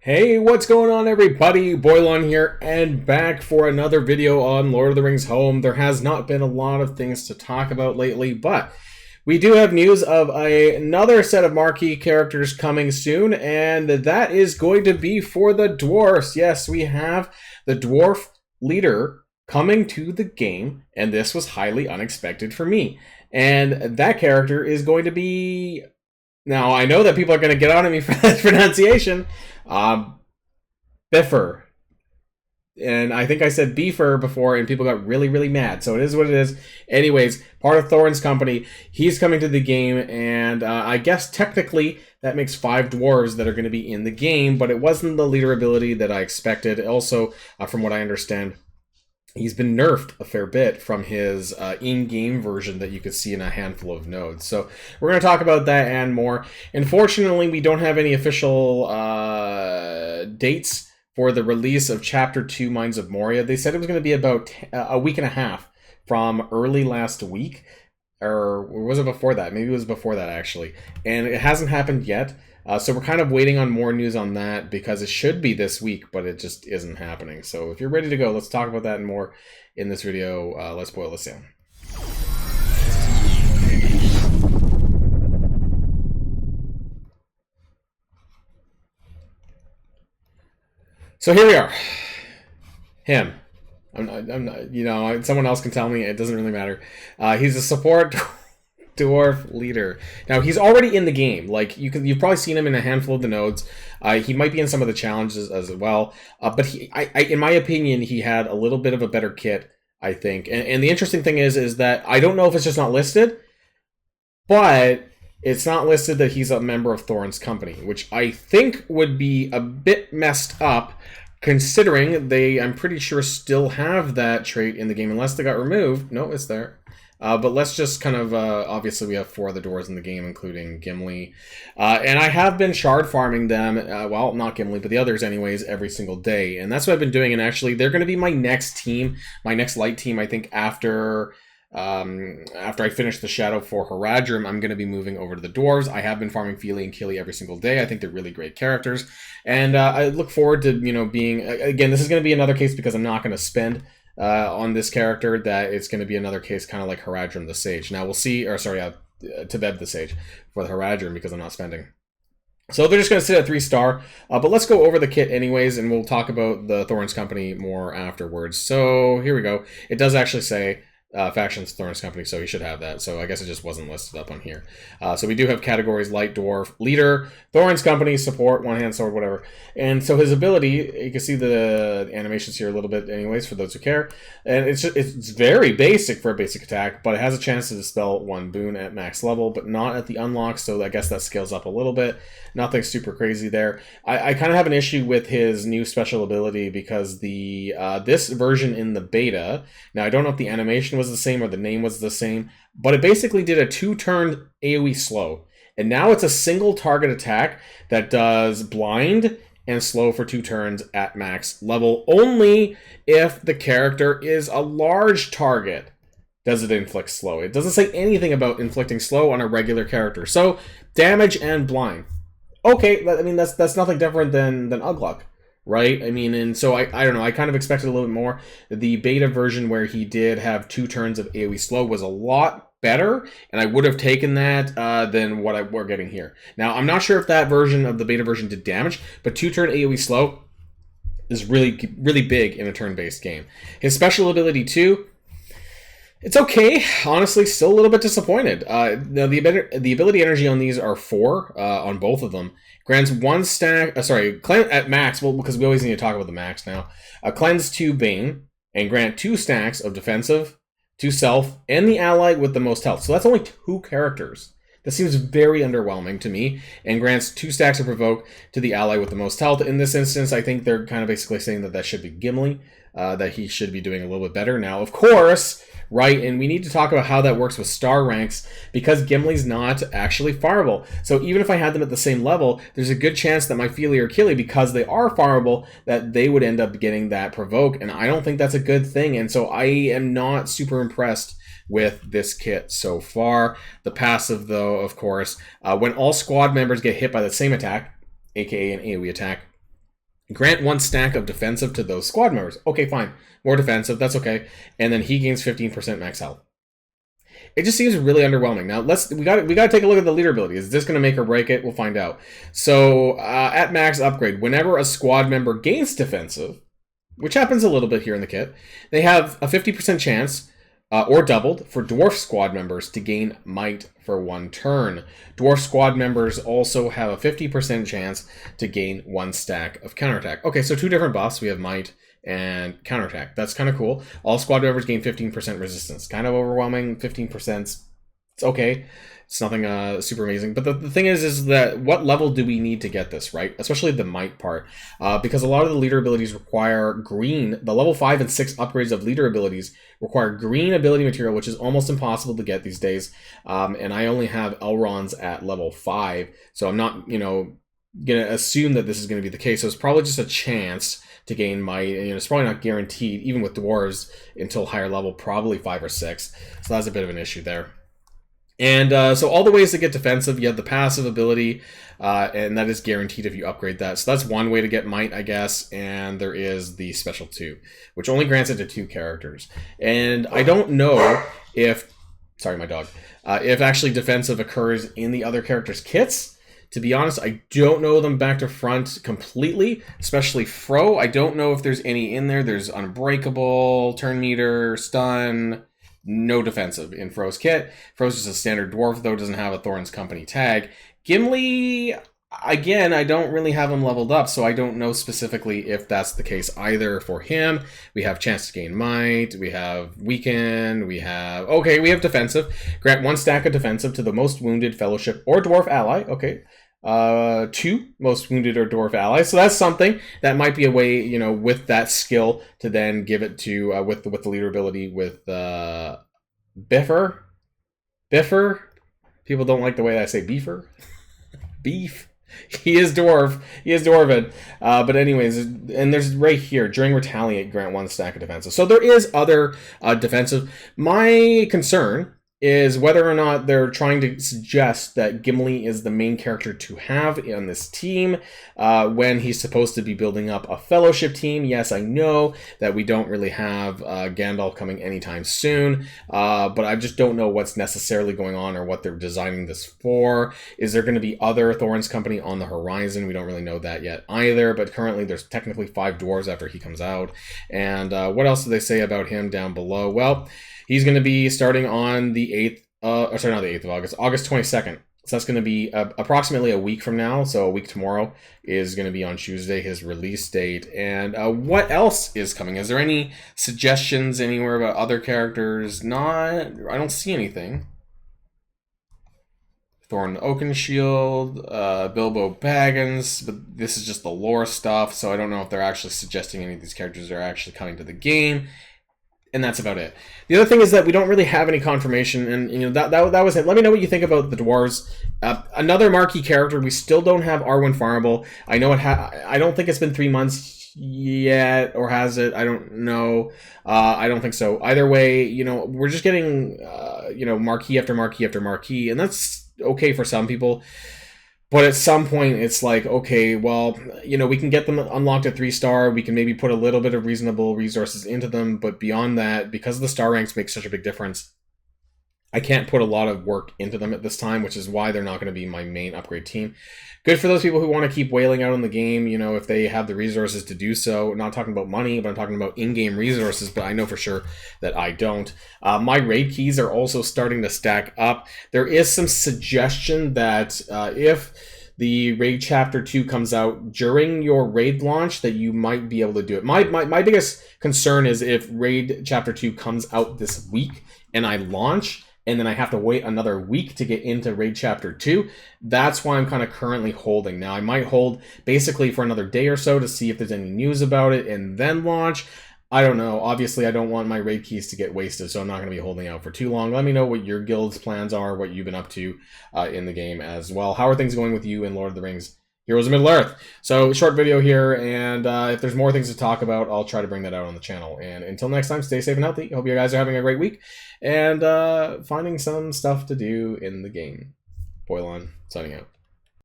Hey, what's going on everybody? Boilon here, and back for another video on Lord of the Rings Home. There has not been a lot of things to talk about lately, but we do have news of another set of marquee characters coming soon, and that is going to be for the dwarfs. Yes, we have the dwarf leader coming to the game, and this was highly unexpected for me. And that character is going to be... Now, I know that people are going to get on at me for that pronunciation. BIFUR. And I think I said BIFUR before, and people got really, really mad. So it is what it is. Anyways, part of Thorin's company. He's coming to the game, and I guess technically that makes 5 dwarves that are going to be in the game, but it wasn't the leader ability that I expected. Also, from what I understand, he's been nerfed a fair bit from his in-game version that you could see in a handful of nodes. So we're going to talk about that and more. Unfortunately, we don't have any official dates for the release of Chapter 2 Mines of Moria. They said it was going to be about a week and a half from early last week. Or was it before that? Maybe it was before that, actually. And it hasn't happened yet. So we're kind of waiting on more news on that because it should be this week, but it just isn't happening. So if you're ready to go, let's talk about that and more in this video. Let's boil this down. So here we are. Him. I'm not, you know, someone else can tell me. It doesn't really matter. He's a support dwarf leader. Now he's already in the game. Like you've probably seen him in a handful of the nodes. He might be in some of the challenges as well. But in my opinion, he had a little bit of a better kit, I think. And the interesting thing is that I don't know if it's just not listed, but it's not listed that he's a member of Thorin's company, which I think would be a bit messed up, considering they, I'm pretty sure, still have that trait in the game, unless they got removed. No, it's there. But let's just kind of, obviously we have 4 of the dwarves in the game, including Gimli. And I have been shard farming them, well, not Gimli, but the others anyways, every single day. And that's what I've been doing, and actually they're going to be my next team, my next light team, I think, after I finish the Shadow for Haradrim. I'm going to be moving over to the dwarves. I have been farming Fili and Kili every single day. I think they're really great characters. And I look forward to, you know, being, again, this is going to be another case because I'm not going to spend on this character, that it's going to be another case kind of like Haradrim the Sage. Now we'll see, or sorry, Tebeb the Sage for the Haradrim because I'm not spending. So they're just going to sit at 3-star, but let's go over the kit anyways, and we'll talk about the Thorin's company more afterwards. So here we go. It does actually say factions Thorin's company, so he should have that. So I guess it just wasn't listed up on here. So we do have categories: light dwarf, leader, Thorin's company, support, one-hand sword, whatever. And so his ability, you can see the animations here a little bit anyways for those who care. And it's very basic for a basic attack, but it has a chance to dispel 1 boon at max level, but not at the unlock, so I guess that scales up a little bit. Nothing super crazy there. I kind of have an issue with his new special ability because the this version in the beta, now I don't know if the animation was the same or the name was the same, but it basically did a 2-turn AoE slow. And now it's a single target attack that does blind and slow for 2 turns at max level. Only if the character is a large target does it inflict slow. It doesn't say anything about inflicting slow on a regular character. So damage and blind. Okay, I mean, that's nothing different than Ugluk, right? I mean, and so I don't know, I kind of expected a little bit more. The beta version where he did have 2 turns of AoE slow was a lot better, and I would have taken that than what we're getting here. Now, I'm not sure if that version of the beta version did damage, but 2-turn AoE slow is really, really big in a turn-based game. His special ability too, it's okay. Honestly, still a little bit disappointed. Now the ability energy on these are 4 on both of them. Grants 1 stack. At max. Well, because we always need to talk about the max now. Cleanse 2 Bane and grant 2 stacks of defensive to self and the ally with the most health. So that's only 2 characters. That seems very underwhelming to me, and grants 2 stacks of provoke to the ally with the most health. In this instance, I think they're kind of basically saying that should be Gimli, that he should be doing a little bit better. Now, of course, right, and we need to talk about how that works with star ranks, because Gimli's not actually farmable. So even if I had them at the same level, there's a good chance that my Fili or Kili, because they are farmable, that they would end up getting that provoke, and I don't think that's a good thing, and so I am not super impressed with this kit so far. The passive, though, of course, when all squad members get hit by the same attack, aka an AoE attack, Grant 1 stack of defensive to those squad members. Okay, fine. More defensive, that's okay. And then he gains 15% max health. It just seems really underwhelming. Now we got to take a look at the leader ability. Is this going to make or break it? We'll find out. So at max upgrade, whenever a squad member gains defensive, which happens a little bit here in the kit, they have a 50% chance, or doubled, for dwarf squad members to gain might for 1 turn. Dwarf squad members also have a 50% chance to gain 1 stack of counterattack. Okay, so 2 different buffs. We have might and counterattack. That's kind of cool. All squad members gain 15% resistance. Kind of overwhelming. 15%. It's okay. It's nothing super amazing. But the thing is that what level do we need to get this, right? Especially the might part. Because a lot of the leader abilities require green. The level 5 and 6 upgrades of leader abilities require green ability material, which is almost impossible to get these days. And I only have Elrond's at level 5. So I'm not, going to assume that this is going to be the case. So it's probably just a chance to gain might. It's probably not guaranteed, even with dwarves, until higher level, probably 5 or 6. So that's a bit of an issue there. And so all the ways to get defensive, you have the passive ability, and that is guaranteed if you upgrade that. So that's one way to get might, I guess. And there is the special 2, which only grants it to 2 characters. And I don't know if, sorry, my dog, if actually defensive occurs in the other characters' kits. To be honest, I don't know them back to front completely, especially Fro. I don't know if there's any in there. There's Unbreakable, Turn Meter, Stun, no defensive in Fro's kit. Fro's just a standard dwarf, though, doesn't have a Thorin's Company tag. Gimli, again, I don't really have him leveled up, so I don't know specifically if that's the case either for him. We have chance to gain might, we have weaken, we have defensive. Grant 1 stack of defensive to the most wounded fellowship or dwarf ally. Okay. 2 most wounded or dwarf allies. So that's something that might be a way, with that skill to then give it to with the leader ability with BIFUR. BIFUR. People don't like the way I say BIFUR. Beef. He is dwarf. He is dwarven. But anyways, and there's right here, during retaliate, grant 1 stack of defensive. So there is other defensive. My concern is whether or not they're trying to suggest that Gimli is the main character to have on this team when he's supposed to be building up a fellowship team. Yes, I know that we don't really have Gandalf coming anytime soon, but I just don't know what's necessarily going on or what they're designing this for. Is there going to be other Thorin's Company on the horizon? We don't really know that yet either, but currently there's technically 5 dwarves after he comes out. And what else do they say about him down below? Well, he's going to be starting on the 8th, not the 8th of August, August 22nd. So that's going to be approximately a week from now. So a week tomorrow is going to be on Tuesday, his release date. And what else is coming? Is there any suggestions anywhere about other characters? I don't see anything. Thorin Oakenshield, Bilbo Baggins, but this is just the lore stuff. So I don't know if they're actually suggesting any of these characters are actually coming to the game. And that's about it. The other thing is that we don't really have any confirmation, and that was it. Let me know what you think about the dwarves. Another marquee character. We still don't have Arwen Farmable. I know I don't think it's been 3 months yet, or has it? I don't know. I don't think so. Either way, we're just getting marquee after marquee after marquee, and that's okay for some people. But at some point, it's like, okay, well, we can get them unlocked at 3-star. We can maybe put a little bit of reasonable resources into them. But beyond that, because the star ranks make such a big difference, I can't put a lot of work into them at this time, which is why they're not going to be my main upgrade team. Good for those people who want to keep whaling out on the game, if they have the resources to do so. I'm not talking about money, but I'm talking about in-game resources, but I know for sure that I don't. My raid keys are also starting to stack up. There is some suggestion that if the Raid Chapter 2 comes out during your raid launch, that you might be able to do it. My biggest concern is if Raid Chapter 2 comes out this week and I launch, and then I have to wait another week to get into Raid Chapter 2. That's why I'm kind of currently holding. Now, I might hold basically for another day or so to see if there's any news about it and then launch. I don't know. Obviously, I don't want my raid keys to get wasted, so I'm not going to be holding out for too long. Let me know what your guild's plans are, what you've been up to in the game as well. How are things going with you in Lord of the Rings Heroes of Middle-earth? So, short video here, and if there's more things to talk about, I'll try to bring that out on the channel. And until next time, stay safe and healthy. Hope you guys are having a great week, and finding some stuff to do in the game. Boilon, signing out.